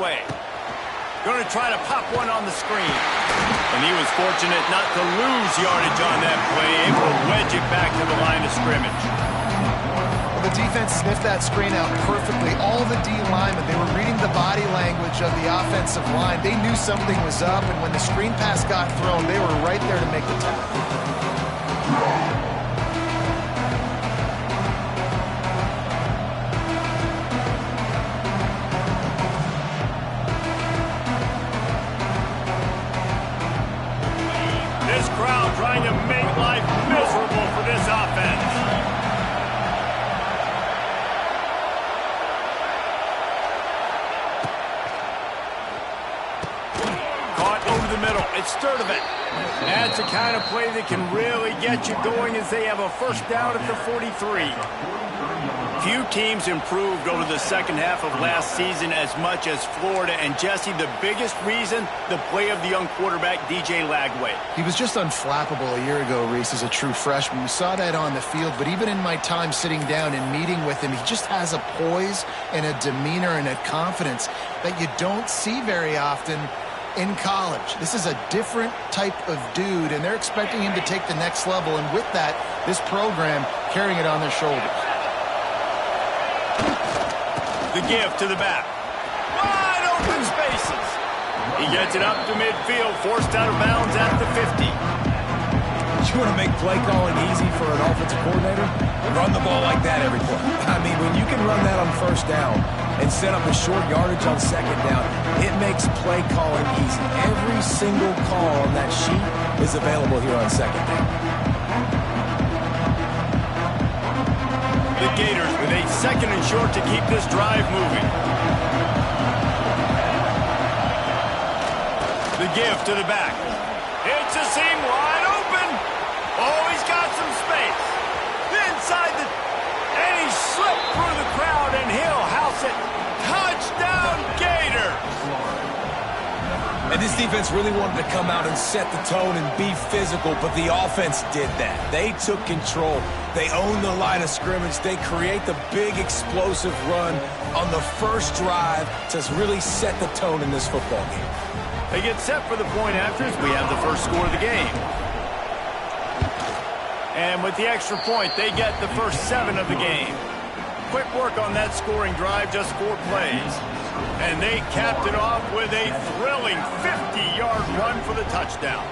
way. Going to try to pop one on the screen. And he was fortunate not to lose yardage on that play, able to wedge it back to the line of scrimmage. Well, the defense sniffed that screen out perfectly. All the D linemen, they were reading the body language of the offensive line. They knew something was up, and when the screen pass got thrown, they were right there to make the tackle. This crowd trying to make life miserable for this offense. Caught over the middle. It's Sturdivant. That's the kind of play that can really get you going as they have a first down at the 43. Few teams improved over the second half of last season as much as Florida. And, Jesse, the biggest reason, the play of the young quarterback, DJ Lagway. He was just unflappable a year ago, Reese, as a true freshman. We saw that on the field, but even in my time sitting down and meeting with him, he just has a poise and a demeanor and a confidence that you don't see very often in college. This is a different type of dude, and they're expecting him to take the next level, and with that, this program carrying it on their shoulders. The give to the back. Wide open spaces. He gets it up to midfield, forced out of bounds at the 50. You want to make play calling easy for an offensive coordinator? Run the ball like that every play. I mean, when you can run that on first down and set up a short yardage on second down, it makes play calling easy. Every single call on that sheet is available here on second down. The Gators with a second and short to keep this drive moving. The give to the back. It's a seam wide open. Oh, he's got some space. Inside the... And he slipped through the crowd, and he'll house it. Touchdown, Gators! And this defense really wanted to come out and set the tone and be physical, but the offense did that. They took control. They owned the line of scrimmage. They create the big explosive run on the first drive to really set the tone in this football game. They get set for the point afters. We have the first score of the game. And with the extra point, they get the first 7 of the game. Quick work on that scoring drive, just 4 plays. And they capped it off with a thrilling 50-yard run for the touchdown.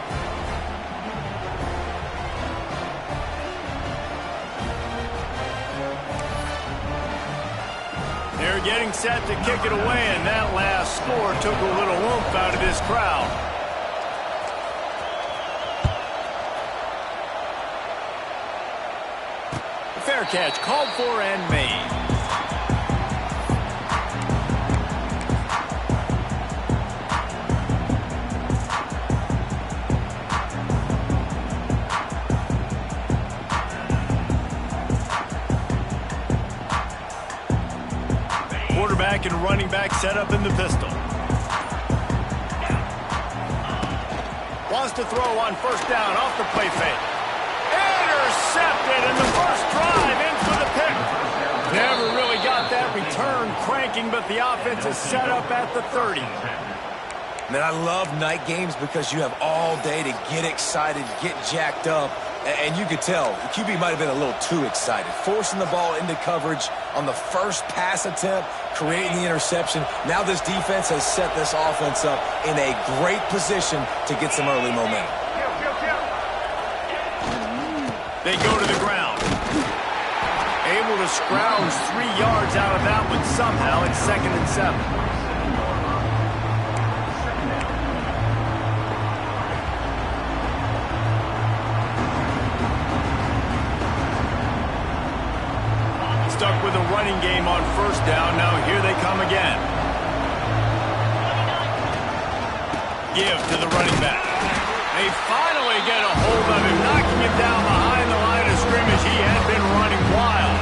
They're getting set to kick it away, and that last score took a little oomph out of this crowd. Fair catch, called for and made. Quarterback and running back set up in the pistol. Wants to throw on first down off the play fake. Intercepted, and the first drive in for the pick. Never really got that return cranking, but the offense is set up at the 30. Man, I love night games because you have all day to get excited, get jacked up, and you could tell the QB might have been a little too excited. Forcing the ball into coverage on the first pass attempt, creating the interception. Now this defense has set this offense up in a great position to get some early momentum. They go to the ground. Able to scrounge 3 yards out of that one somehow. It's 2nd and 7. Stuck with a running game on first down. Now here they come again. Give to the running back. They finally get a hold of him, knocking him down behind the line of scrimmage. He had been running wild.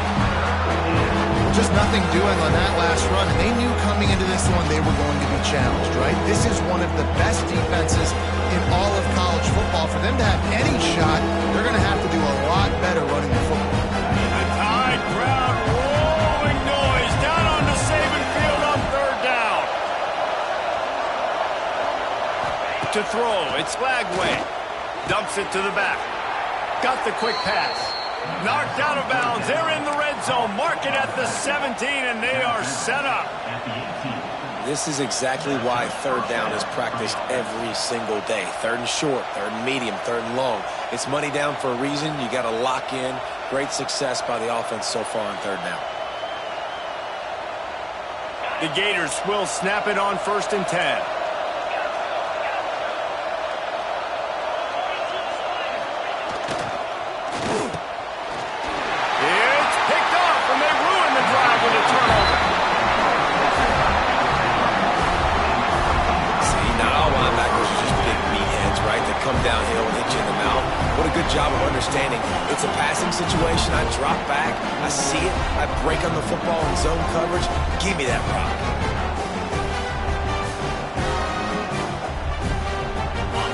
Just nothing doing on that last run, and they knew coming into this one they were going to be challenged, right? This is one of the best defenses in all of college football. For them to have any shot, they're going to have to do a lot better running the football. The Tide crowd rolling noise down onto Saban Field on 3rd down. To throw, it's Lagway. Dumps it to the back. Got the quick pass. Knocked out of bounds. They're in the red zone. Mark it at the 17, and they are set up. This is exactly why third down is practiced every single day. Third and short, third and medium, third and long. It's money down for a reason. You got to lock in. Great success by the offense so far on third down. The Gators will snap it on 1st and 10. It's picked off, and they ruin the drive with a turnover. See, not all linebackers are just big meatheads, right? They come downhill and hit you in the mouth. What a good job of understanding. It's a passing situation. I drop back. I see it. I break on the football in zone coverage. Give me that rock.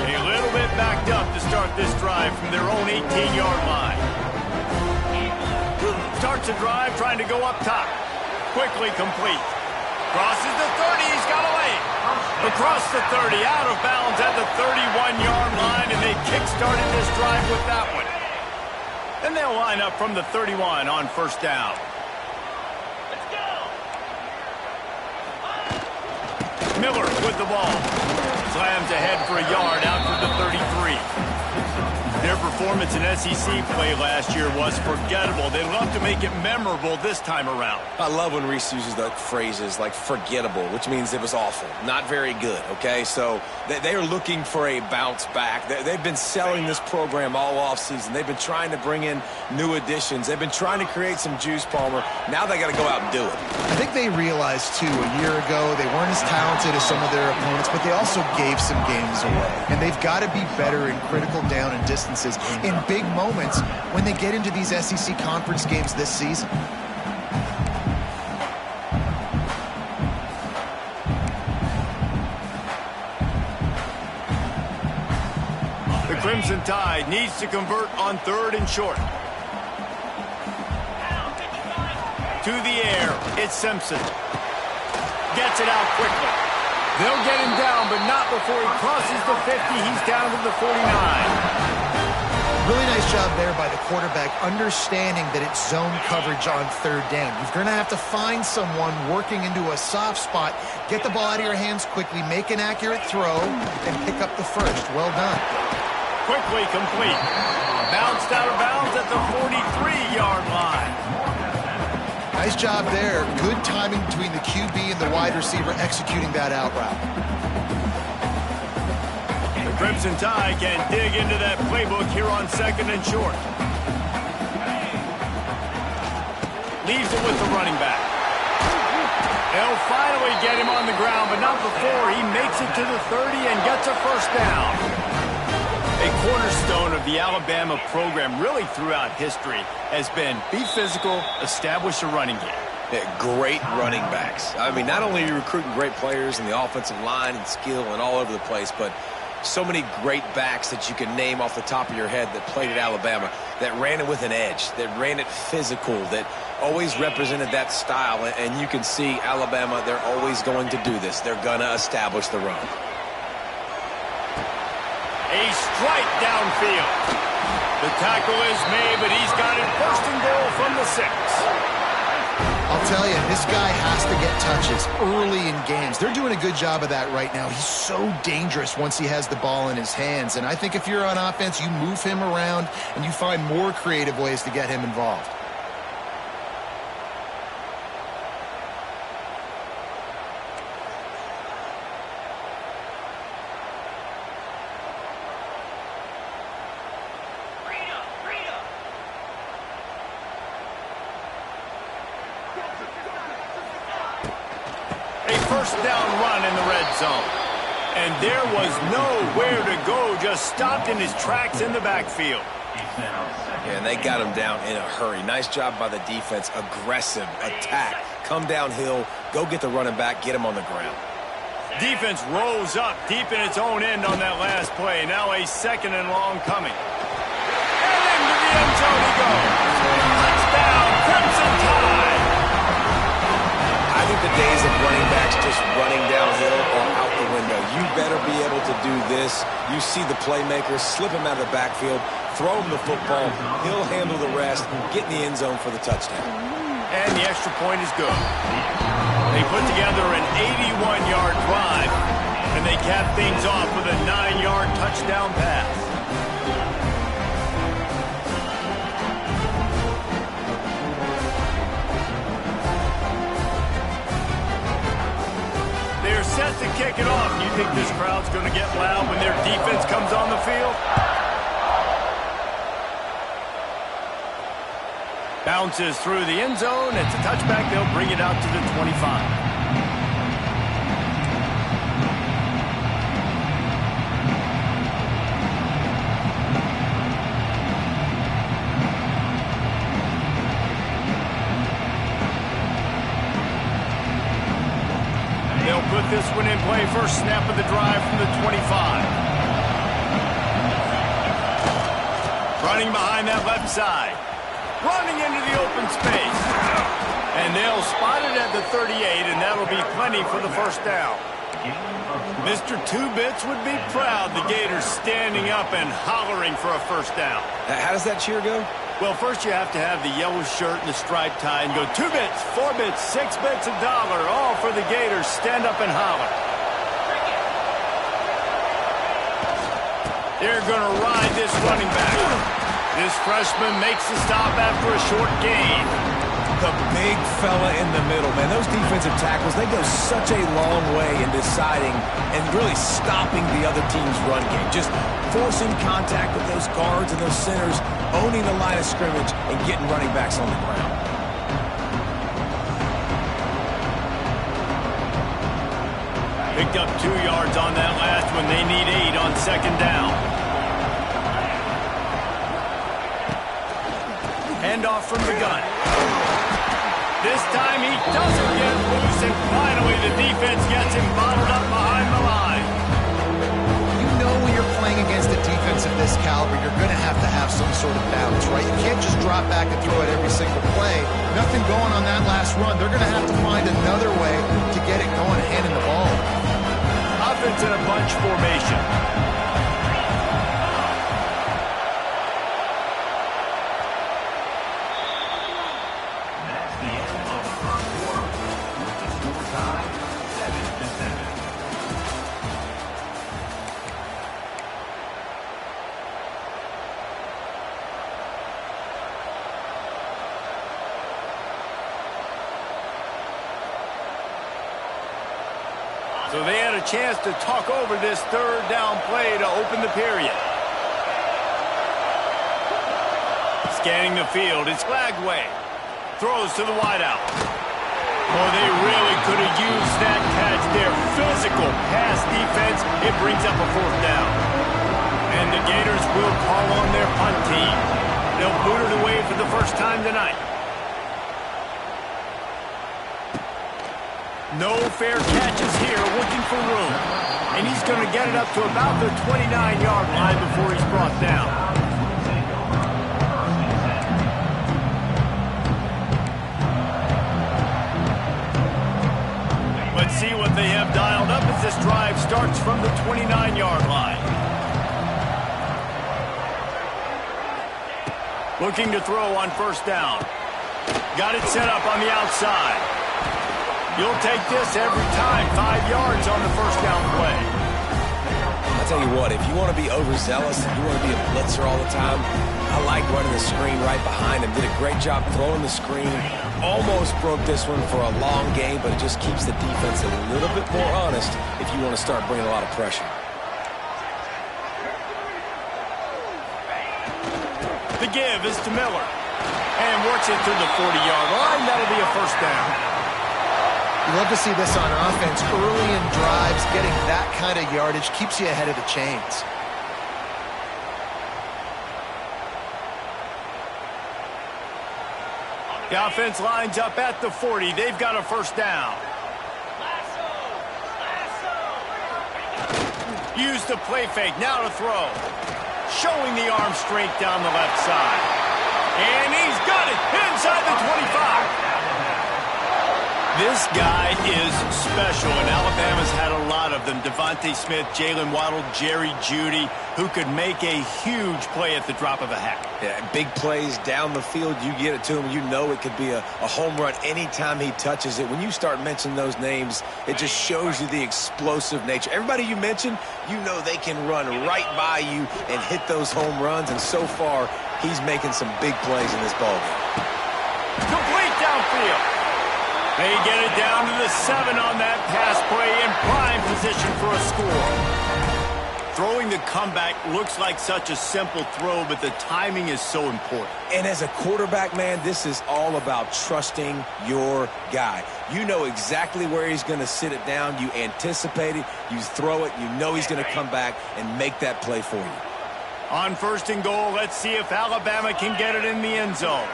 A little bit backed up to start this drive from their own 18-yard line. Starts a drive trying to go up top. Quickly complete. Crosses the 30. He's got a lane. Across the 30, out of bounds at the 31-yard line, and they kick-started this drive with that one. And they'll line up from the 31 on 1st down. Let's go. Miller with the ball. Slams ahead for a yard out for the 33. Their performance in SEC play last year was forgettable. They love to make it memorable this time around. I love when Reese uses the phrases like forgettable, which means it was awful, not very good, okay? So they are looking for a bounce back. They've been selling this program all offseason. They've been trying to bring in new additions. They've been trying to create some juice, Palmer. Now they got to go out and do it. I think they realized, too, a year ago they weren't as talented as some of their opponents, but they also gave some games away. And they've got to be better in critical down and distances in big moments when they get into these SEC conference games this season. The Crimson Tide needs to convert on 3rd and short. To the air, it's Simpson. Gets it out quickly. They'll get him down, but not before he crosses the 50. He's down to the 49. Really nice job there by the quarterback, understanding that it's zone coverage on 3rd down. You're going to have to find someone working into a soft spot, get the ball out of your hands quickly, make an accurate throw, and pick up the first. Well done. Quickly complete. Bounced out of bounds at the 43-yard line. Nice job there. Good timing between the QB and the wide receiver executing that out route. The Crimson Tide can dig into that playbook here on 2nd and short. Leaves it with the running back. They'll finally get him on the ground, but not before he makes it to the 30 and gets a 1st down. A cornerstone of the Alabama program really throughout history has been be physical, establish a running game. Yeah, great running backs. I mean, not only are you recruiting great players in the offensive line and skill and all over the place, but so many great backs that you can name off the top of your head that played at Alabama, that ran it with an edge, that ran it physical, that always represented that style. And you can see Alabama, they're always going to do this. They're going to establish the run. A strike downfield. The tackle is made, but he's got it 1st and goal from the 6. I'll tell you, this guy has to get touches early in games. They're doing a good job of that right now. He's so dangerous once he has the ball in his hands. And I think if you're on offense, you move him around and you find more creative ways to get him involved. First down run in the red zone. And there was nowhere to go, just stopped in his tracks in the backfield. Yeah, and they got him down in a hurry. Nice job by the defense. Aggressive attack. Come downhill, go get the running back, get him on the ground. Defense rose up deep in its own end on that last play. Now a 2nd and long coming. And into the end zone he goes. Touchdown, Crimson Tide. I think the days of running backs just running downhill are out the window. You better be able to to do this. You see the playmaker, slip him out of the backfield, throw him the football. He'll handle the rest, get in the end zone for the touchdown. And the extra point is good. They put together an 81-yard drive, and they cap things off with a 9-yard touchdown pass. They're set to kick it off. You think this crowd's going to get loud when their defense comes on the field? Bounces through the end zone. It's a touchback. They'll bring it out to the 25. They'll put this one in play. First snap of the drive from the 25. Running behind that left side. Running into the open space. And they'll spot it at the 38, and that'll be plenty for the first down. Mr. Two Bits would be proud. The Gators standing up and hollering for a first down. How does that cheer go? Well, first you have to have the yellow shirt and the striped tie and go 2 bits, 4 bits, 6 bits, $1, all for the Gators. Stand up and holler. They're going to ride this running back. This freshman makes the stop after a short gain. The big fella in the middle, man. Those defensive tackles, they go such a long way in deciding and really stopping the other team's run game. Just forcing contact with those guards and those centers, owning the line of scrimmage, and getting running backs on the ground. Picked up 2 yards on that last one. They need 8 on second down. Handoff from the gun. This time he doesn't get loose, and finally the defense gets him bottled up behind the line. You know when you're playing against a defense of this caliber, you're going to have some sort of balance, right? You can't just drop back and throw it every single play. Nothing going on that last run. They're going to have to find another way to get it going and handing the ball. Offense in a bunch formation. So they had a chance to talk over this third down play to open the period. Scanning the field, it's Flagway. Throws to the wideout. Oh, they really could have used that catch there. Physical pass defense. It brings up a fourth down. And the Gators will call on their punt team. They'll boot it away for the first time tonight. No fair catches here, looking for room. And he's going to get it up to about the 29-yard line before he's brought down. Let's see what they have dialed up as this drive starts from the 29-yard line. Looking to throw on first down. Got it set up on the outside. You'll take this every time. 5 yards on the first down play. I tell you what, if you want to be overzealous, if you want to be a blitzer all the time, I like running the screen right behind him. Did a great job throwing the screen. Almost broke this one for a long game, but it just keeps the defense a little bit more honest if you want to start bringing a lot of pressure. The give is to Miller. And works it to the 40-yard line. That'll be a first down. You love to see this on offense. Early in drives, getting that kind of yardage keeps you ahead of the chains. The offense lines up at the 40. They've got a first down. Use the play fake. Now to throw. Showing the arm strength down the left side. And he's got it inside the 25. This guy is special, and Alabama's had a lot of them. Devontae Smith, Jalen Waddle, Jerry Jeudy, who could make a huge play at the drop of a hat. Yeah, big plays down the field. You get it to him, you know it could be a home run anytime he touches it. When you start mentioning those names, it just shows you the explosive nature. Everybody you mentioned, you know they can run right by you and hit those home runs, and so far, he's making some big plays in this ballgame. Complete downfield. They get it down to the 7 on that pass play in prime position for a score. Throwing the comeback looks like such a simple throw, but the timing is so important. And as a quarterback, man, this is all about trusting your guy. You know exactly where he's going to sit it down. You anticipate it. You throw it. You know he's going to come back and make that play for you. On 1st and goal, let's see if Alabama can get it in the end zone.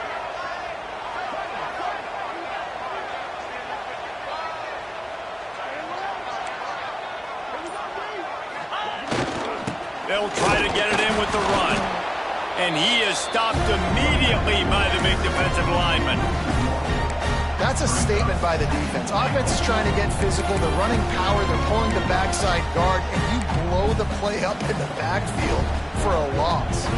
They'll try to get it in with the run. And he is stopped immediately by the big defensive lineman. That's a statement by the defense. Offense is trying to get physical. They're running power. They're pulling the backside guard. And you blow the play up in the backfield for a loss.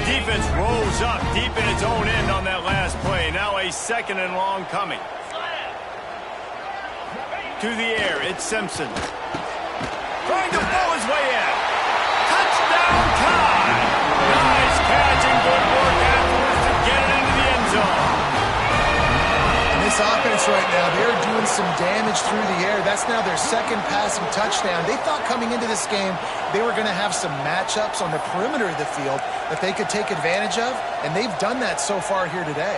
Defense rolls up deep in its own end on that last play. Now a 2nd and long coming. To the air, it's Simpson. Trying to pull his way in. Touchdown time. Nice catch and good work afterwards to get it into the end zone. And this offense right now, they're doing some damage through the air. That's now their 2nd passing touchdown. They thought coming into this game they were going to have some matchups on the perimeter of the field that they could take advantage of, and they've done that so far here today.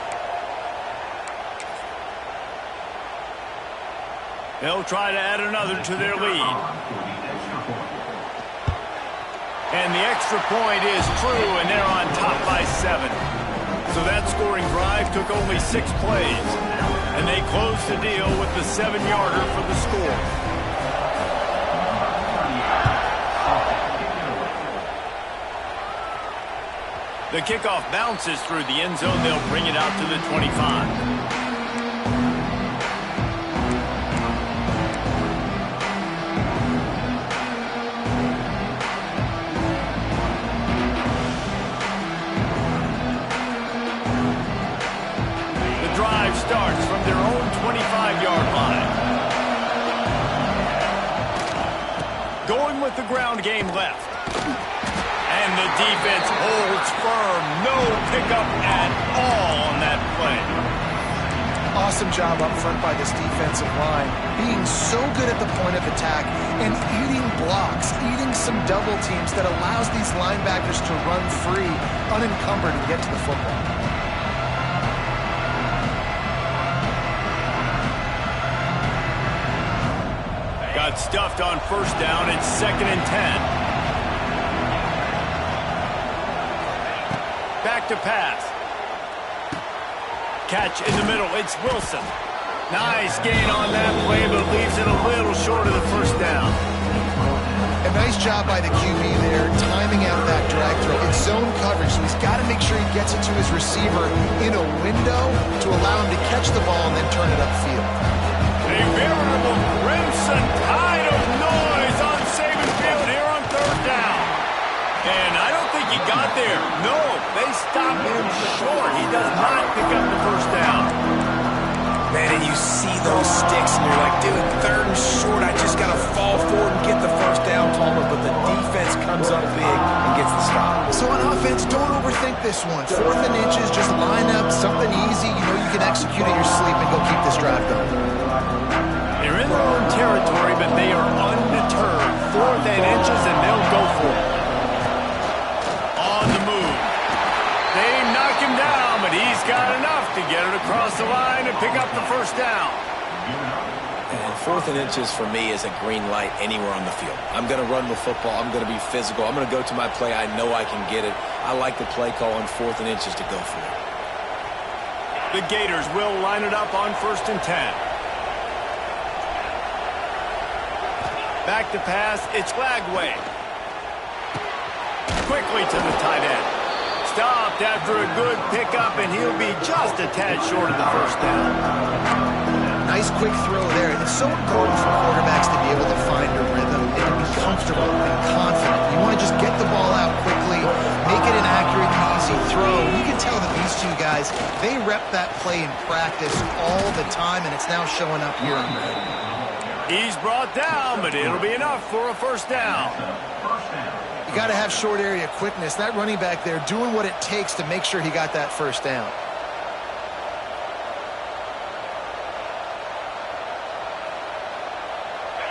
They'll try to add another to their lead. And the extra point is true, and they're on top by 7. So that scoring drive took only 6 plays. And they closed the deal with the 7-yarder for the score. The kickoff bounces through the end zone. They'll bring it out to the 25. Starts from their own 25-yard line. Going with the ground game left. And the defense holds firm. No pickup at all on that play. Awesome job up front by this defensive line. Being so good at the point of attack and eating blocks, eating some double teams that allows these linebackers to run free, unencumbered, and get to the football. Got stuffed on 1st down. It's 2nd and 10. Back to pass. Catch in the middle. It's Wilson. Nice gain on that play, but leaves it a little short of the 1st down. A nice job by the QB there, timing out that drag throw. It's zone coverage, so he's got to make sure he gets it to his receiver in a window to allow him to catch the ball and then turn it upfield. A veritable crimson tide of noise on Saban Field here on 3rd down. And I don't think he got there. No, they stopped him short. He does not pick up the 1st down. Man, and you see those sticks, and you're like, dude, 3rd and short. I just got to fall forward and get the 1st down, Palmer. But the defense comes up big and gets the stop. So on offense, don't overthink this one. 4th and inches, just line up something easy. You know you can execute in your sleep and go keep this drive going. They're in their own territory, but they are undeterred. 4th and inches, and they'll go for it. On the move. They knock him down, but he's got enough to get it across the line and pick up the 1st down. And 4th and inches for me is a green light anywhere on the field. I'm going to run the football. I'm going to be physical. I'm going to go to my play. I know I can get it. I like the play call on 4th and inches to go for it. The Gators will line it up on 1st and 10. Back to pass, it's Lagway. Quickly to the tight end. stopped after a good pickup, and he'll be just a tad short of the first down. Nice quick throw there. It's so important for quarterbacks to be able to find a rhythm and to be comfortable and confident. You want to just get the ball out quickly, make it an accurate and easy throw. You can tell that these two guys, they rep that play in practice all the time, and it's now showing up here in red. He's brought down, but it'll be enough for a first down. You got to have short area quickness. That running back there doing what it takes to make sure he got that first down.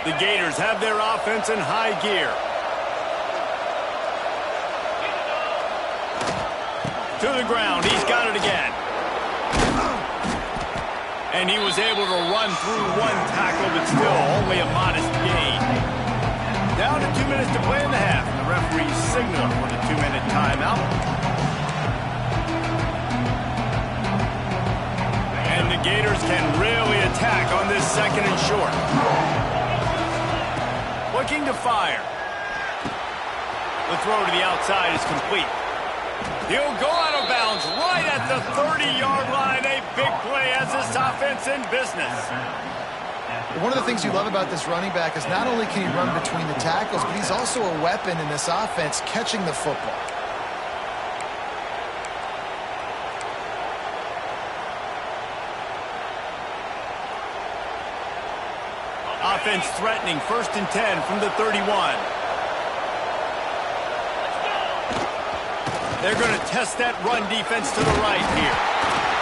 The Gators have their offense in high gear. To the ground. He's got it again. And he was able to run through one tackle, but still only a modest gain. Down to 2 minutes to play in the half. The referee's signal for the 2-minute timeout. And the Gators can really attack on this second and short. Looking to fire. The throw to the outside is complete. He'll go out of bounds right at the 30-yard line. A big play as this offense in business. One of the things you love about this running back is not only can he run between the tackles, but he's also a weapon in this offense catching the football. Offense threatening, 1st and 10 from the 31. They're going to test that run defense to the right here.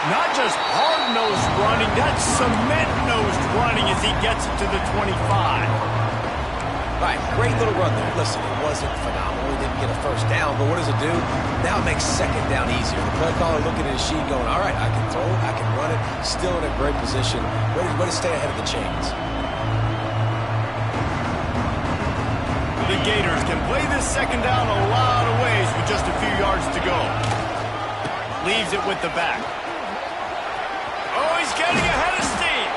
Not just hard-nosed running, that's cement-nosed running as he gets it to the 25. Right, great little run there. Listen, it wasn't phenomenal. He didn't get a first down, but what does it do? Now it makes second down easier. The play caller looking at his sheet going, all right, I can throw it, I can run it, still in a great position, ready to stay ahead of the chains. The Gators can play this second down a lot of ways with just a few yards to go. Leaves it with the back. Oh, he's getting ahead of steam.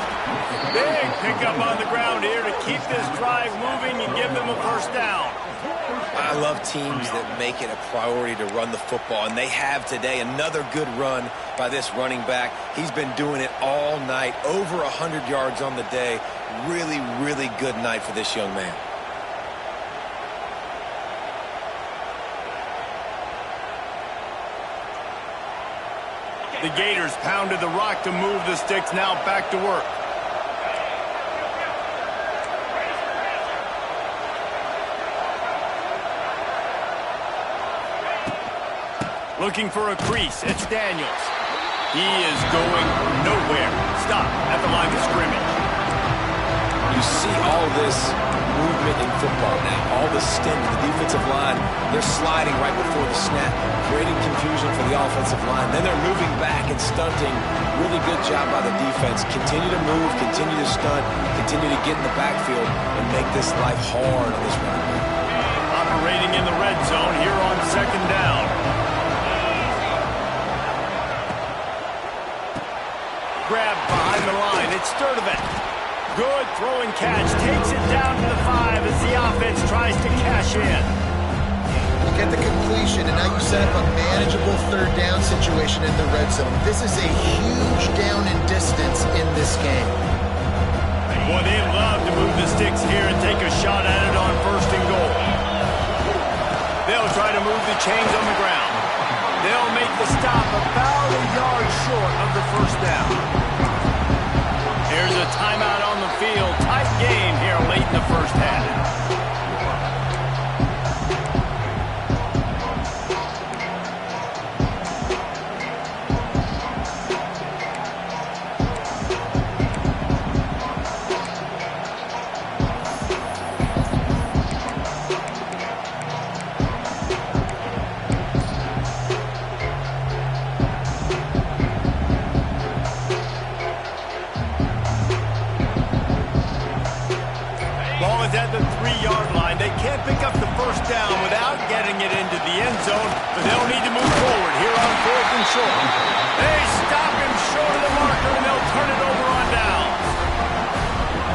Big pickup on the ground here to keep this drive moving and give them a first down. I love teams that make it a priority to run the football, and they have today. Another good run by this running back. He's been doing it all night, over 100 yards on the day. Really, really good night for this young man. The Gators pounded the rock to move the sticks, now back to work. Looking for a crease, it's Daniels. He is going nowhere. Stop at the line of scrimmage. You see all this movement in football now. All the stint, the defensive line, they're sliding right before the snap, creating confusion for the offensive line. Then they're moving back and stunting. Really good job by the defense. Continue to move, continue to stunt, continue to get in the backfield and make this life hard on this running back. Operating in the red zone here on second down. Grab behind the line. It's Sturdivant. Good throwing catch. Takes it down to the 5 as the offense tries to cash in. You get the completion, and now you set up a manageable third down situation in the red zone. This is a huge down in distance in this game. Boy, they love to move the sticks here and take a shot at it on 1st and goal. They'll try to move the chains on the ground. They'll make the stop about a yard short of the first down. Here's a timeout on the field. Tight game here late in the first half. At the 3-yard line. They can't pick up the first down without getting it into the end zone, but they'll need to move forward here on 4th and short. They stop him short of the marker, and they'll turn it over on down.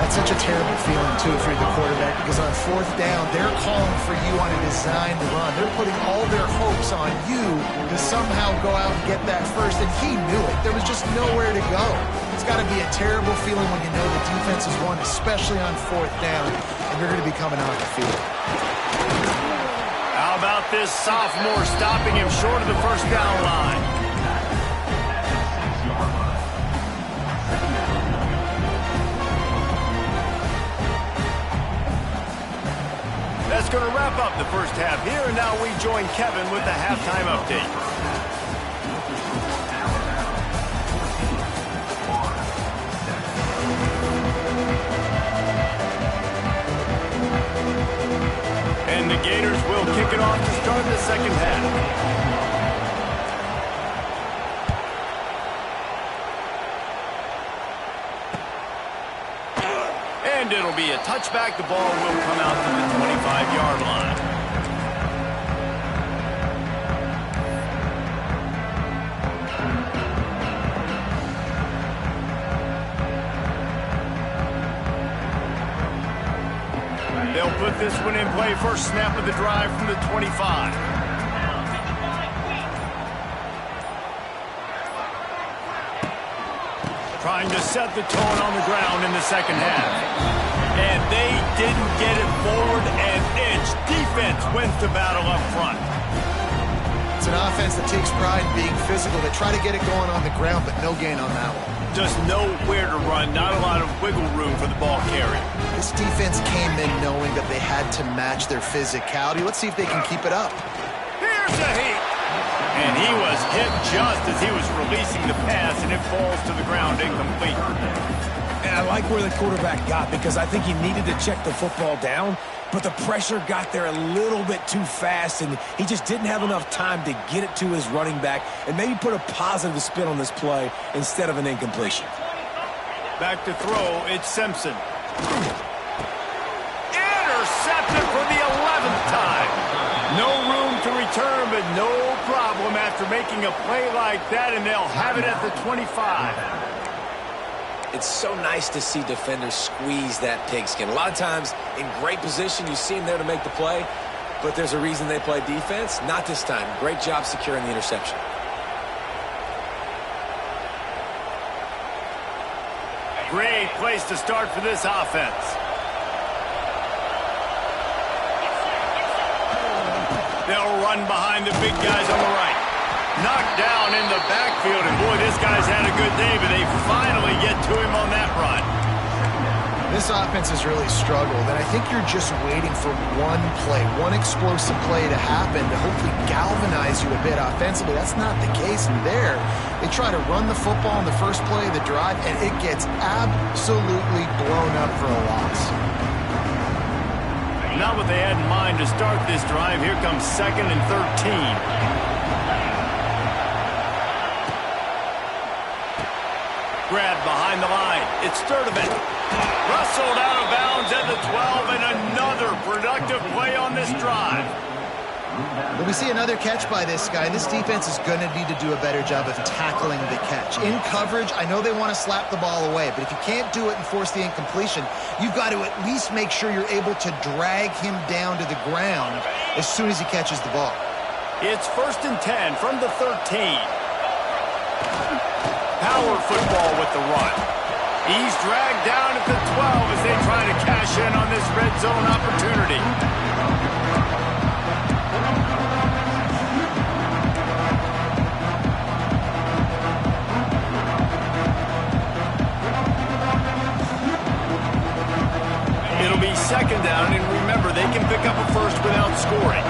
That's such a terrible feeling, too, if you're the quarterback, because on fourth down, they're calling for you on a designed run. They're putting all their hopes on you to somehow go out and get that first, and he knew it. There was just nowhere to go. It's got to be a terrible feeling when you know the defense has won, especially on fourth down, and you're going to be coming off the field. How about this sophomore stopping him short of the first down line? That's going to wrap up the first half here, and now we join Kevin with the halftime update. And the Gators will kick it off to start the second half. And it'll be a touchback. The ball will come out to the 25-yard line. They'll put this one in play. First snap of the drive from the 25. Trying to set the tone on the ground in the second half. And they didn't get it forward an inch. Defense wins the battle up front. It's an offense that takes pride in being physical. They try to get it going on the ground, but no gain on that one. Just nowhere to run. Not a lot of wiggle room for the ball carrier. This defense came in knowing that they had to match their physicality. Let's see if they can keep it up. Here's a heat. And he was hit just as he was releasing the pass, and it falls to the ground incomplete. And I like where the quarterback got, because I think he needed to check the football down, but the pressure got there a little bit too fast, and he just didn't have enough time to get it to his running back and maybe put a positive spin on this play instead of an incompletion. Back to throw, it's Simpson. Intercepted for the 11th time. No room to return, but no problem after making a play like that, and they'll have it at the 25. It's so nice to see defenders squeeze that pigskin. A lot of times, in great position, you see them there to make the play, but there's a reason they play defense. Not this time. Great job securing the interception. Great place to start for this offense. They'll run behind the big guys on the right. Knocked down in the backfield, and boy, this guy's had a good day, but they finally get to him on that run. This offense has really struggled, and I think you're just waiting for one play, one explosive play to happen to hopefully galvanize you a bit offensively. That's not the case in there. They try to run the football in the first play of the drive, and it gets absolutely blown up for a loss. Not what they had in mind to start this drive. Here comes 2nd and 13. Grabbed behind the line. It's Sturdivant. Rustled out of bounds at the 12, and another productive play on this drive. When we see another catch by this guy, this defense is going to need to do a better job of tackling the catch. In coverage, I know they want to slap the ball away, but if you can't do it and force the incompletion, you've got to at least make sure you're able to drag him down to the ground as soon as he catches the ball. It's 1st and 10 from the 13. Power football with the run. He's dragged down at the 12 as they try to cash in on this red zone opportunity. It'll be 2nd down, and remember, they can pick up a first without scoring.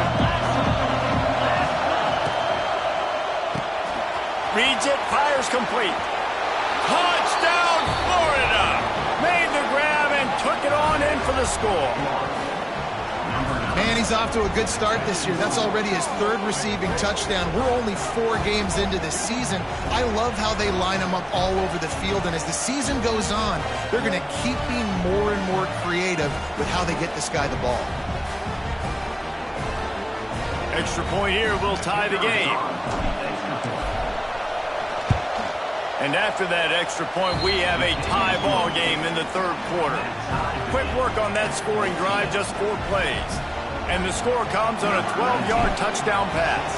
Reads it, fires complete. Touchdown, Florida! Made the grab and took it on in for the score. Man, he's off to a good start this year. That's already his 3rd receiving touchdown. We're only 4 games into this season. I love how they line him up all over the field, and as the season goes on, they're going to keep being more and more creative with how they get this guy the ball. Extra point here will tie the game. And after that extra point, we have a tie ball game in the third quarter. Quick work on that scoring drive, just 4 plays. And the score comes on a 12-yard touchdown pass.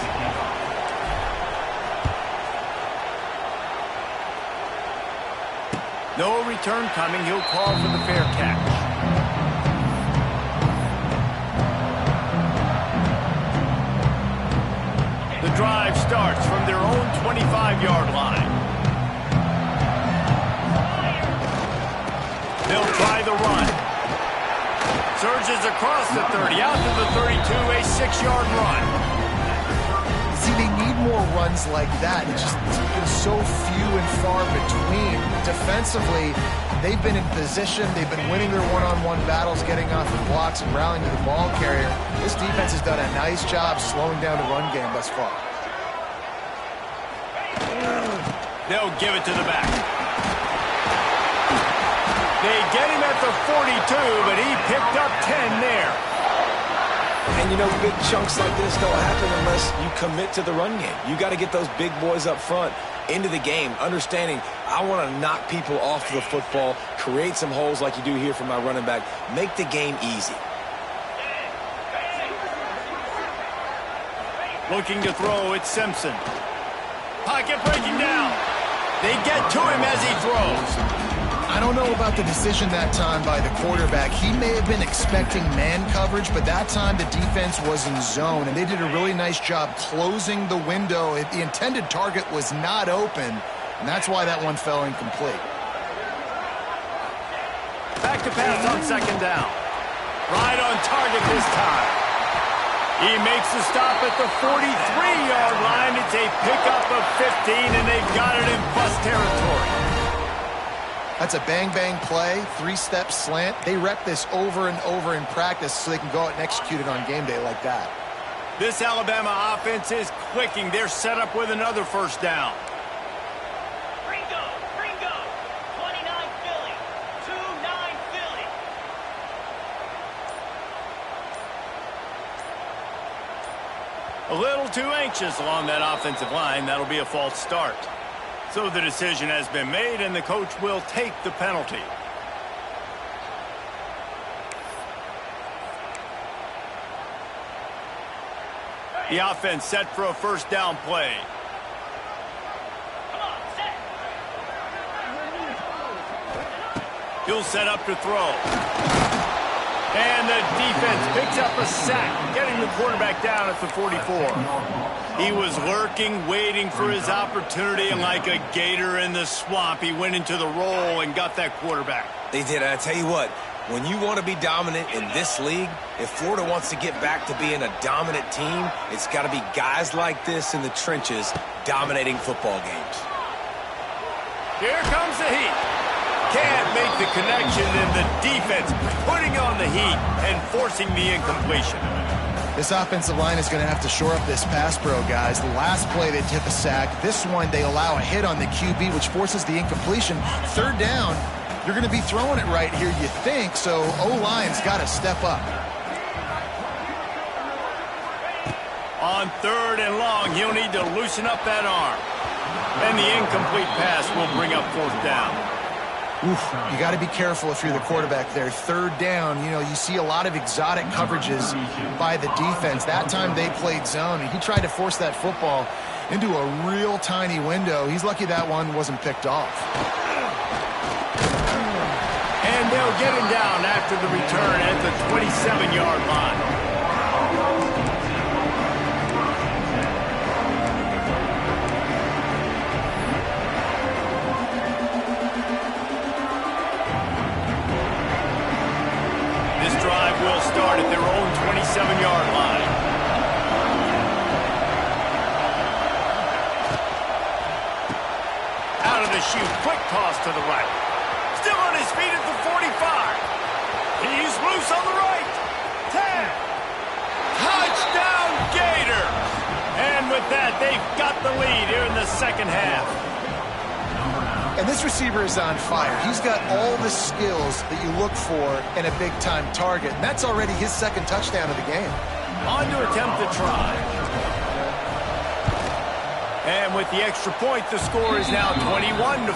No return coming. He'll call for the fair catch. The drive starts from their own 25-yard line. They'll try the run. Surges across the 30, out to the 32, a 6-yard run. See, they need more runs like that. It's been so few and far between. Defensively, they've been in position. They've been winning their one-on-one battles, getting off the blocks and rallying to the ball carrier. This defense has done a nice job slowing down the run game thus far. They'll give it to the back. They get him at the 42, but he picked up 10 there. And, you know, big chunks like this don't happen unless you commit to the run game. You got to get those big boys up front into the game, understanding I want to knock people off the football, create some holes like you do here for my running back, make the game easy. Looking to throw, it's Simpson. Pocket breaking down. They get to him as he throws. I don't know about the decision that time by the quarterback. He may have been expecting man coverage, but that time the defense was in zone, and they did a really nice job closing the window. The intended target was not open, and that's why that one fell incomplete. Back to pass on second down. Right on target this time. He makes the stop at the 43-yard line. It's a pickup of 15, and they've got it in bus territory. That's a bang-bang play, 3-step slant. They rep this over and over in practice so they can go out and execute it on game day like that. This Alabama offense is clicking. They're set up with another first down. Gringo, 29 Philly, 2-9 Philly. A little too anxious along that offensive line. That'll be a false start. So the decision has been made, and the coach will take the penalty. The offense set for a first down play. Come on, set. He'll set up to throw. And the defense picks up a sack, getting the quarterback down at the 44. He was lurking, waiting for his opportunity, and like a gator in the swamp, he went into the roll and got that quarterback. They did. I tell you what, when you want to be dominant in this league, if Florida wants to get back to being a dominant team, it's got to be guys like this in the trenches dominating football games. Here comes the heat. Can't make the connection, and the defense putting on the heat and forcing the incompletion. This offensive line is going to have to shore up this pass pro, guys. The last play they tip a sack. This one they allow a hit on the QB, which forces the incompletion. Third down, you're going to be throwing it right here, you think, so O-line's got to step up. On third and long, he'll need to loosen up that arm. And the incomplete pass will bring up fourth down. Oof, you got to be careful if you're the quarterback there. Third down, you know, you see a lot of exotic coverages by the defense. That time they played zone, and he tried to force that football into a real tiny window. He's lucky that one wasn't picked off. And they'll get him down after the return at the 27-yard line. Will start at their own 27-yard line. Out of the chute, quick toss to the right. Still on his feet at the 45. He's loose on the right. 10. Touchdown Gators! And with that, they've got the lead here in the second half. And this receiver is on fire. He's got all the skills that you look for in a big-time target. And that's already his second touchdown of the game. On to attempt the try. And with the extra point, the score is now 21-14.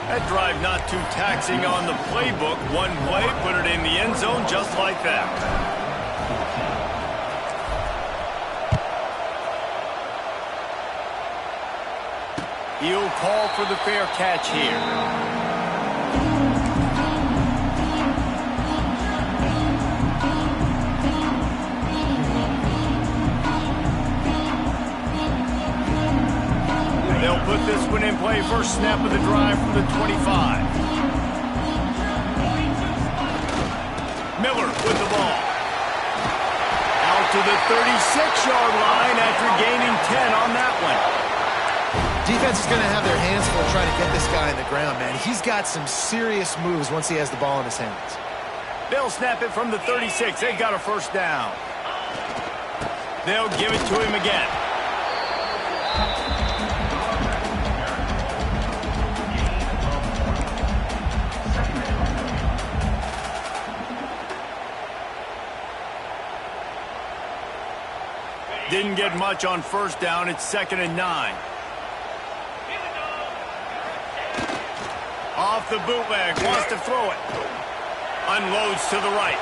That drive not too taxing on the playbook. One play, put it in the end zone just like that. He'll call for the fair catch here. They'll put this one in play. First snap of the drive from the 25. Miller with the ball. Out to the 36-yard line after gaining 10 on that one. Defense is going to have their hands full trying to get this guy on the ground, man. He's got some serious moves once he has the ball in his hands. They'll snap it from the 36. They've got a first down. They'll give it to him again. Didn't get much on first down. It's 2nd and 9. Off the bootleg. Wants to throw it. Unloads to the right.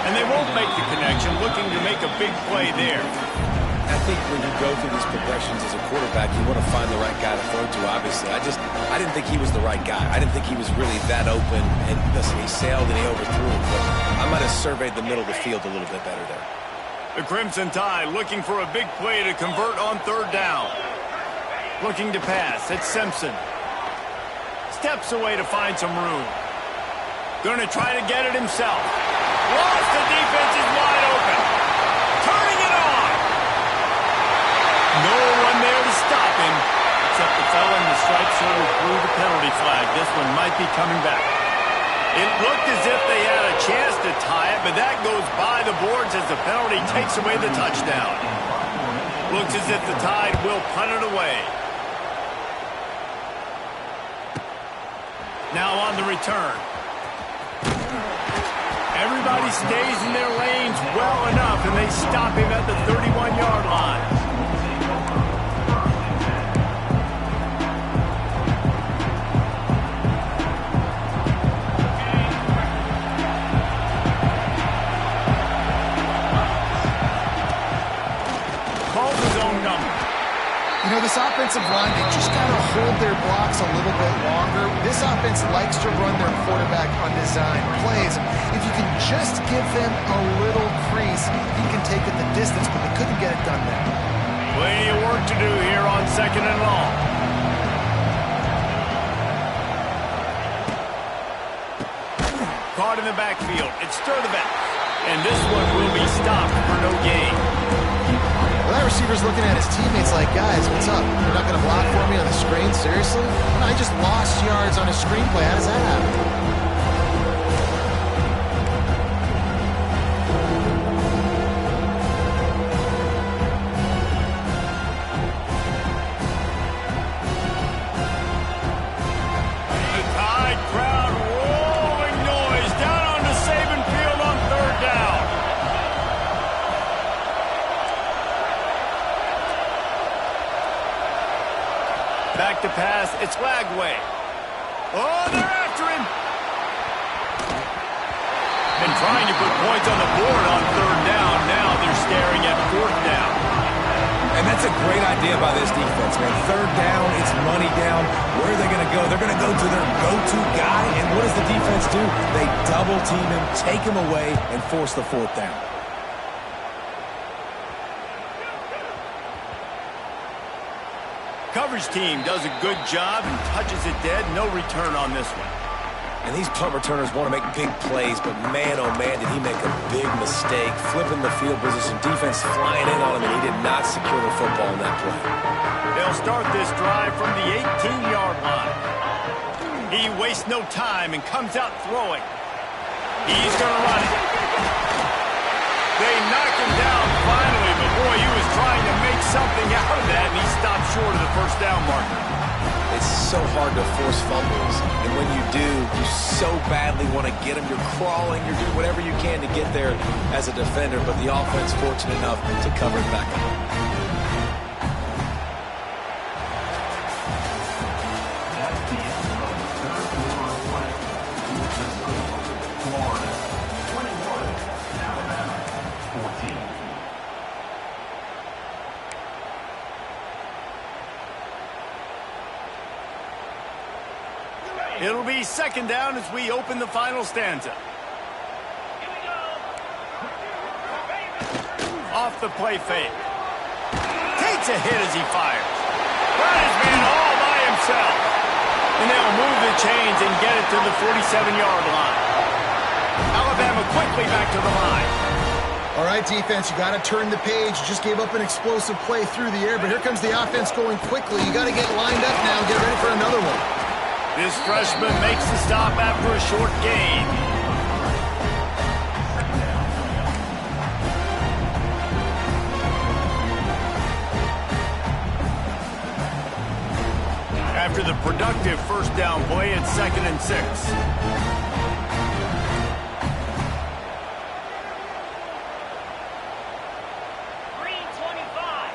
And they won't make the connection. Looking to make a big play there. I think when you go through these progressions as a quarterback, you want to find the right guy to throw to, obviously. I didn't think he was the right guy. I didn't think he was really that open. And listen, he sailed and he overthrew him. But I might have surveyed the middle of the field a little bit better there. The Crimson Tide looking for a big play to convert on 3rd down. Looking to pass. It's Simpson. Steps away to find some room. Going to try to get it himself. Lost. The defense is wide open. Turning it on. No one there to stop him, except the fella in the striped shirt who threw the penalty flag. This one might be coming back. It looked as if they had a chance to tie it, but that goes by the boards as the penalty takes away the touchdown. Looks as if the Tide will punt it away. Now on the return. Everybody stays in their lanes well enough, and they stop him at the 31-yard line. You know, this offensive line, they just got to hold their blocks a little bit longer. This offense likes to run their quarterback on design plays. If you can just give them a little crease, he can take it the distance, but they couldn't get it done there. Plenty of work to do here on 2nd and long. Caught in the backfield. It's Sturdivant. And this one will be stopped for no gain. Well, that receiver's looking at his teammates like, guys, what's up? You're not going to block for me on the screen? Seriously? I just lost yards on a screenplay. How does that happen? Back to pass. It's Lagway. Oh, they're after him. Been trying to put points on the board on 3rd down. Now they're staring at 4th down. And that's a great idea by this defense, man. 3rd down, it's money down. Where are they going to go? They're going to go to their go-to guy. And what does the defense do? They double team him, take him away, and force the 4th down. Coverage team does a good job and touches it dead. No return on this one. And these punt returners want to make big plays, but man, oh man, did he make a big mistake. Flipping the field position, defense flying in on him, and he did not secure the football in that play. They'll start this drive from the 18-yard line. He wastes no time and comes out throwing. He's going to run it. They knock him down finally, but boy, he was trying to make something out of that, and he stopped short of the 1st down marker. It's so hard to force fumbles, and when you do, you so badly want to get them. You're crawling, you're doing whatever you can to get there as a defender, but the offense fortunate enough to cover it back up. It'll be second down as we open the final stanza. Here we go. Off the play fake. Takes a hit as he fires. Got his man all by himself. And they'll move the chains and get it to the 47-yard line. Alabama quickly back to the line. All right, defense, you got to turn the page. You just gave up an explosive play through the air, but here comes the offense going quickly. You got to get lined up now and get ready for another one. This freshman makes the stop after a short gain. After the productive first down play, it's 2nd and 6. Green 25.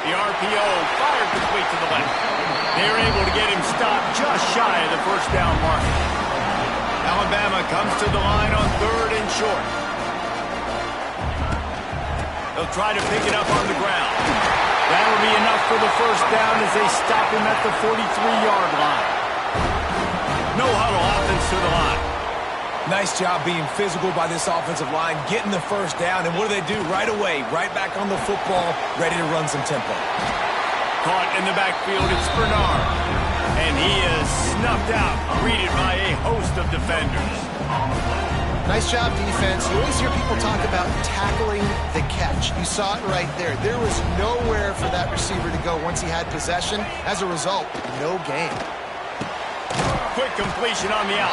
The RPO fired complete to the left. They were able to get him stopped just shy of the first down mark. Alabama comes to the line on 3rd and short. They'll try to pick it up on the ground. That'll be enough for the first down as they stop him at the 43-yard line. No huddle offense to the line. Nice job being physical by this offensive line, getting the first down, and what do they do right away? Right back on the football, ready to run some tempo. Caught in the backfield, it's Bernard. And he is snuffed out, greeted by a host of defenders. Nice job, defense. You always hear people talk about tackling the catch. You saw it right there. There was nowhere for that receiver to go once he had possession. As a result, no gain. Quick completion on the out.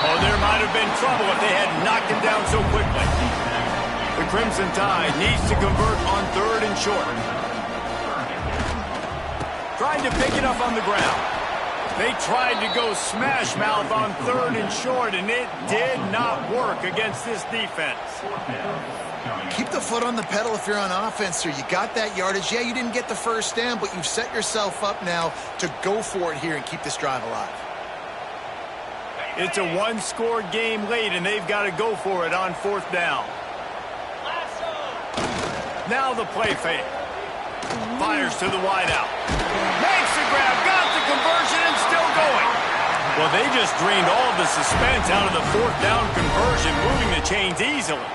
Oh, there might have been trouble if they had knocked him down so quickly. The Crimson Tide needs to convert on 3rd and short. Trying to pick it up on the ground. They tried to go smash mouth on 3rd and short, and it did not work against this defense. Keep the foot on the pedal if you're on offense here. You got that yardage. Yeah, you didn't get the first down, but you've set yourself up now to go for it here and keep this drive alive. It's a one-score game late, and they've got to go for it on 4th down. Now the play fake. Fires to the wideout. Makes the grab, got the conversion, and still going. Well, they just drained all the suspense out of the 4th down conversion, moving the chains easily.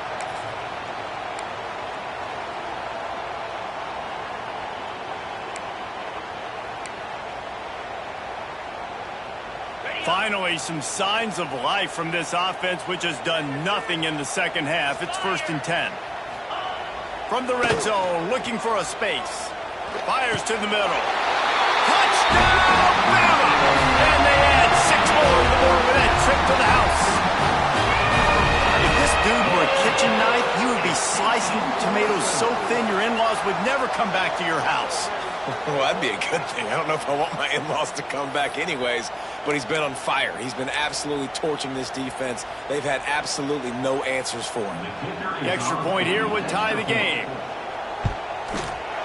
Finally, some signs of life from this offense, which has done nothing in the second half. It's 1st and 10. From the red zone, looking for a space. Fires to the middle. Touchdown, Bama! And they add 6 more to the board with that trip to the house. If this dude were a kitchen knife, he would be slicing tomatoes so thin your in-laws would never come back to your house. Well, that'd be a good thing. I don't know if I want my in-laws to come back anyways, but he's been on fire. He's been absolutely torching this defense. They've had absolutely no answers for him. The extra point here would tie the game.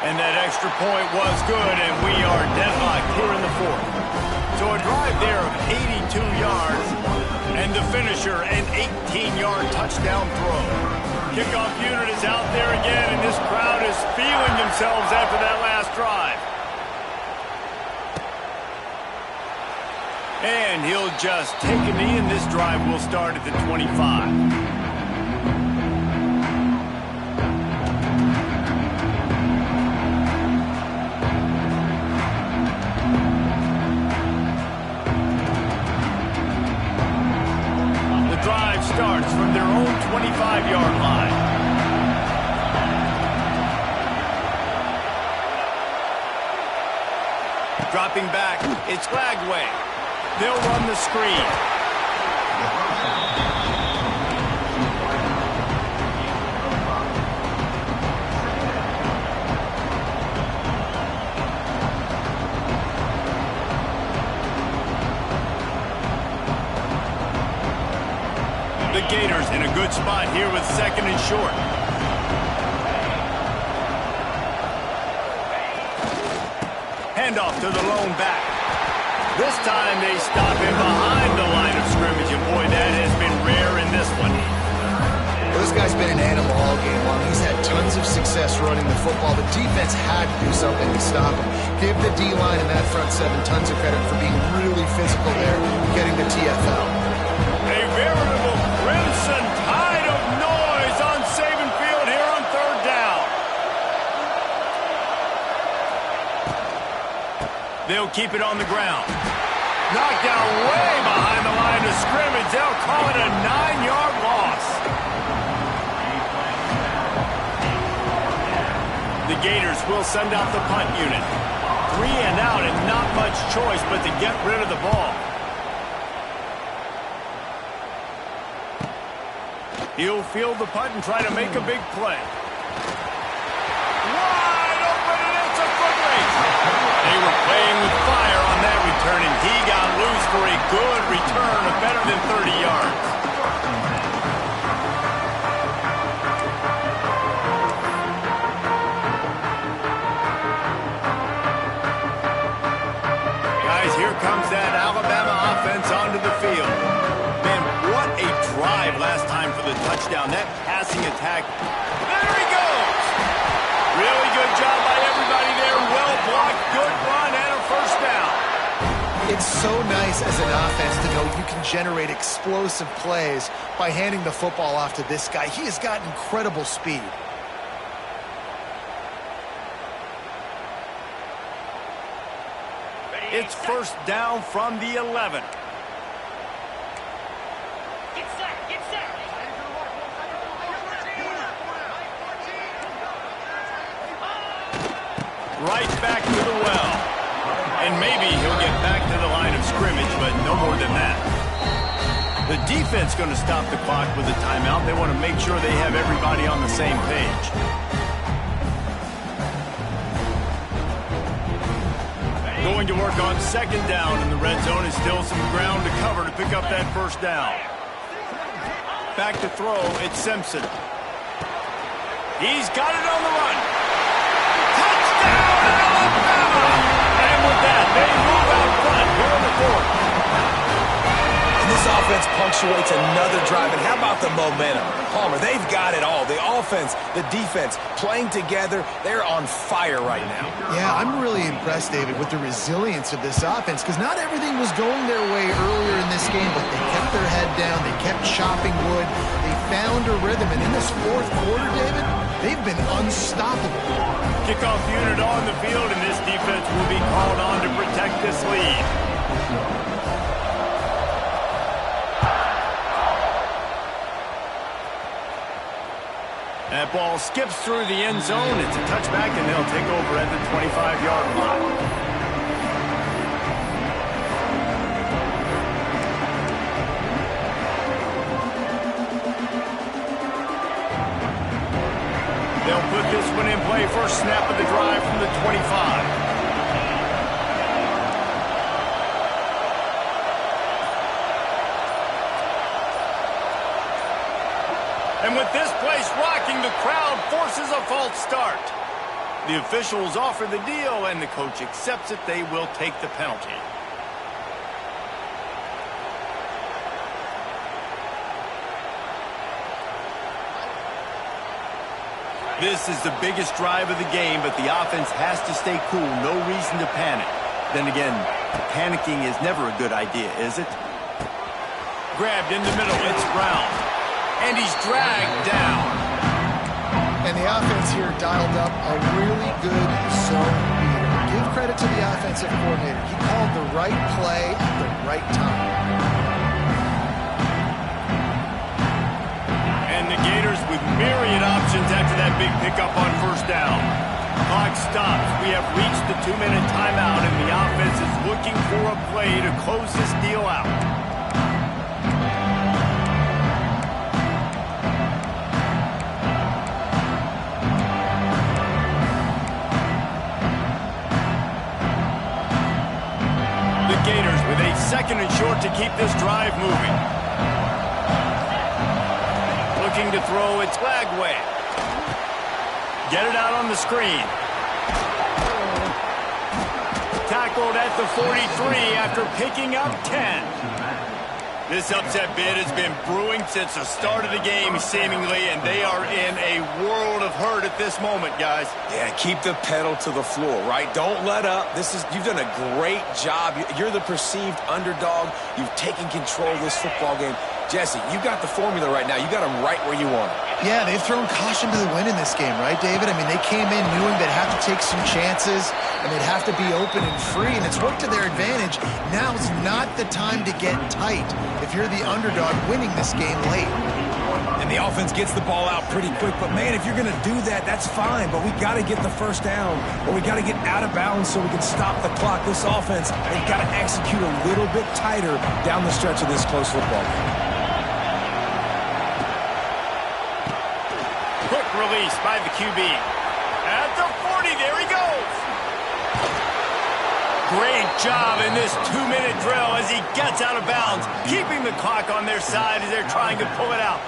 And that extra point was good, and we are deadlocked here in the 4th. So a drive there of 82 yards, and the finisher, an 18-yard touchdown throw. Kickoff unit is out there again, and this crowd is feeling themselves after that last drive. And he'll just take a knee, and this drive will start at the 25. Drive starts from their own 25-yard line. Dropping back, it's Lagway. They'll run the screen. The Gators in a good spot here with 2nd and short. Handoff to the lone back. This time they stop him behind the line of scrimmage, and boy, that has been rare in this one. Well, this guy's been an animal all game long. He's had tons of success running the football. The defense had to do something to stop him. give the D-line in that front seven tons of credit for being really physical there, getting the TFL. A veritable crimson tide of noise on Saban Field here on third down. They'll keep it on the ground. Knocked down way behind the line of scrimmage. They'll call it a 9-yard loss. The Gators will send out the punt unit. 3 and out and not much choice but to get rid of the ball. He'll field the punt and try to make a big play. Wide open, and it's a foot race. They were playing with fire on that return, and he got loose for a good return of better than 30 yards. Guys, here comes that Alabama offense onto the field. Man, what a drive last time for the touchdown. That passing attack. There he goes. Really good job by everybody there. Well blocked, good run, and a first down. It's so nice as an offense to know you can generate explosive plays by handing the football off to this guy. He has got incredible speed. It's first down from the 11. Get set, get set. Right back to the well. And maybe he'll get back to the line of scrimmage, but no more than that. The defense going to stop the clock with a timeout. They want to make sure they have everybody on the same page. Going to work on second down in the red zone. Is still some ground to cover to pick up that first down. Back to throw, it's Simpson. He's got it on the run. Touchdown, Alabama! And with that, they move out front here in the fourth. And this offense punctuates another drive. And how about the momentum? Palmer, they've got it all. The offense, the defense, playing together. They're on fire right now. Yeah, I'm really impressed, David, with the resilience of this offense because not everything was going their way earlier in this game, but they kept their head down. They kept chopping wood. They found a rhythm. And in this fourth quarter, David, they've been unstoppable. Kickoff unit on the field, and this defense will be called on to protect this lead. That ball skips through the end zone. It's a touchback, and they'll take over at the 25-yard line. They'll put this one in play. First snap of the drive from the 25. And with this place rocking, the crowd forces a false start. The officials offer the deal, and the coach accepts it. They will take the penalty. This is the biggest drive of the game, but the offense has to stay cool. No reason to panic. Then again, panicking is never a good idea, is it? Grabbed in the middle, it's Brown. And he's dragged down. And the offense here dialed up a really good zone beater. Give credit to the offensive coordinator. He called the right play at the right time. And the Gators with myriad options after that big pickup on first down. Clock stops. We have reached the 2-minute timeout, and the offense is looking for a play to close this deal out. Gators with a second and short to keep this drive moving. Looking to throw, it's Lagway. Get it out on the screen. Tackled at the 43 after picking up 10. This upset bid has been brewing since the start of the game, seemingly, and they are in a world of hurt at this moment, guys. Yeah, keep the pedal to the floor, right? Don't let up. You've done a great job. You're the perceived underdog. You've taken control of this football game. Jesse, you got the formula right now. You got them right where you want them. Yeah, they've thrown caution to the wind in this game, right, David? I mean, they came in knowing they'd have to take some chances, and they'd have to be open and free, and it's worked to their advantage. Now's not the time to get tight if you're the underdog winning this game late. And the offense gets the ball out pretty quick, but, man, if you're going to do that, that's fine, but we got to get the first down, or we got to get out of bounds so we can stop the clock. This offense, they've got to execute a little bit tighter down the stretch of this close football game. Release by the QB. At the 40, there he goes. Great job in this 2-minute drill as he gets out of bounds, keeping the clock on their side as they're trying to pull it out.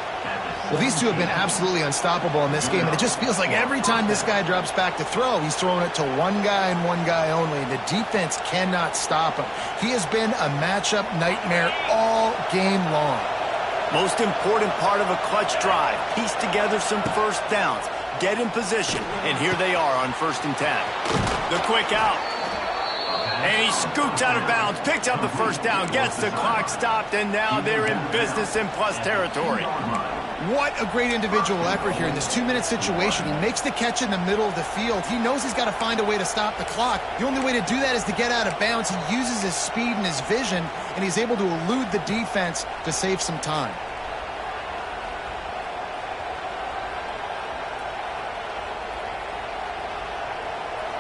Well, these two have been absolutely unstoppable in this game, and it just feels like every time this guy drops back to throw, he's throwing it to one guy and one guy only. The defense cannot stop him. He has been a matchup nightmare all game long. Most important part of a clutch drive, piece together some first downs, get in position, and here they are on 1st and 10. The quick out. And he scoots out of bounds, picks up the first down, gets the clock stopped, and now they're in business in plus territory. What a great individual effort here in this 2-minute situation. He makes the catch in the middle of the field. He knows he's got to find a way to stop the clock. The only way to do that is to get out of bounds. He uses his speed and his vision, and he's able to elude the defense to save some time.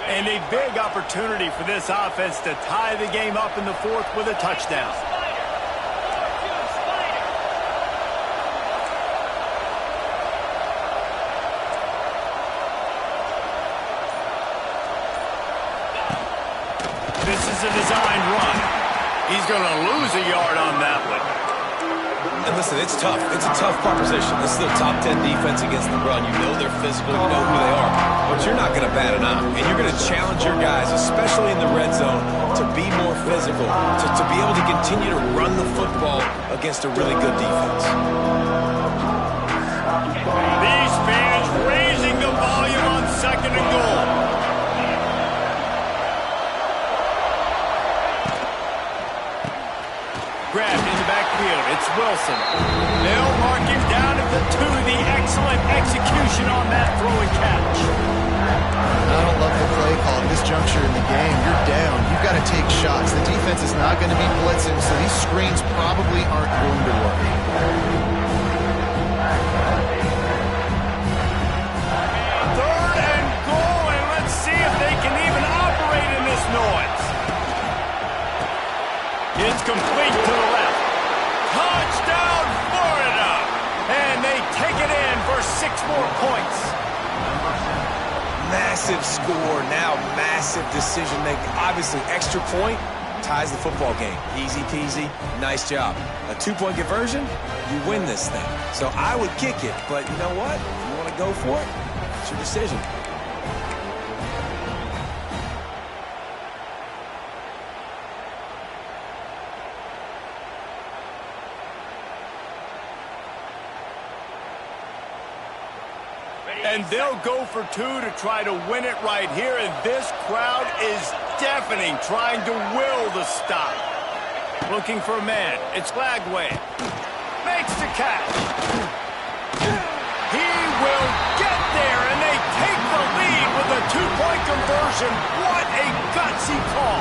And a big opportunity for this offense to tie the game up in the 4th with a touchdown. This is a design run. He's going to lose a yard on that one. And listen, it's tough. It's a tough proposition. This is the top 10 defense against the run. You know they're physical. You know who they are. But you're not going to bat an eye. And you're going to challenge your guys, especially in the red zone, to be more physical, to be able to continue to run the football against a really good defense. These fans raising the volume on 2nd and goal. Grabbed in the backfield. It's Wilson. They'll mark him down at the 2. The excellent execution on that throw and catch. I don't love the play call at this juncture in the game. You're down. You've got to take shots. The defense is not going to be blitzing, so these screens probably aren't going to work. 3rd and goal, and let's see if they can even operate in this noise. It's complete to the left. Touchdown, Florida! And they take it in for 6 more points. Massive score, now massive decision-making. Obviously, extra point ties the football game. Easy peasy, nice job. A 2-point conversion, you win this thing. So I would kick it, but you know what? If you want to go for it, it's your decision. And they'll go for 2 to try to win it right here. And this crowd is deafening, trying to will the stop. Looking for a man. It's Lagway. Makes the catch. He will get there, and they take the lead with a 2-point conversion. What a gutsy call.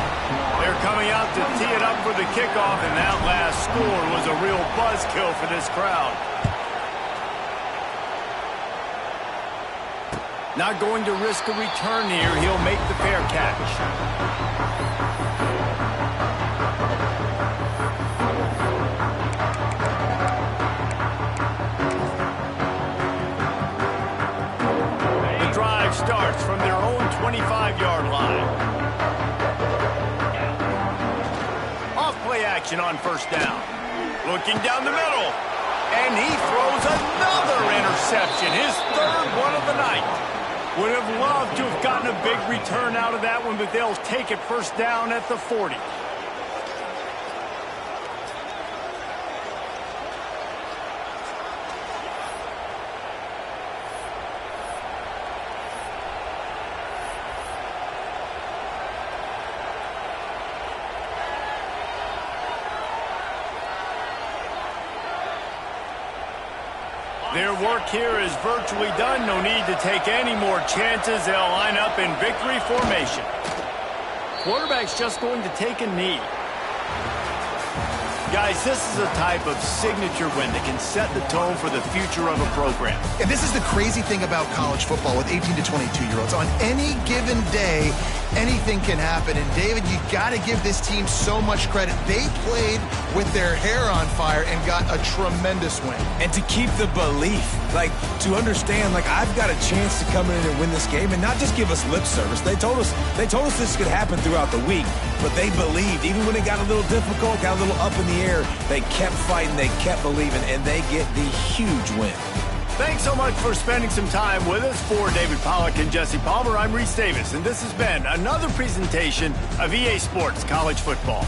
They're coming out to tee it up for the kickoff, and that last score was a real buzzkill for this crowd. Not going to risk a return here. He'll make the fair catch. The drive starts from their own 25-yard line. Off play action on 1st down. Looking down the middle. And he throws another interception. His 3rd one of the night. Would have loved to have gotten a big return out of that one, but they'll take it 1st down at the 40. Their work here is virtually done. No need to take any more chances. They'll line up in victory formation. Quarterback's just going to take a knee. Guys, this is a type of signature win that can set the tone for the future of a program. And this is the crazy thing about college football with 18 to 22-year-olds. On any given day, anything can happen. And, David, you got to give this team so much credit. They played with their hair on fire and got a tremendous win. And to keep the belief, to understand, I've got a chance to come in and win this game and not just give us lip service. They told us this could happen throughout the week, but they believed. Even when it got a little difficult, got a little up in the air, they kept fighting, they kept believing, and they get the huge win. Thanks so much for spending some time with us. For David Pollack and Jesse Palmer, I'm Reese Davis, and this has been another presentation of EA Sports College Football.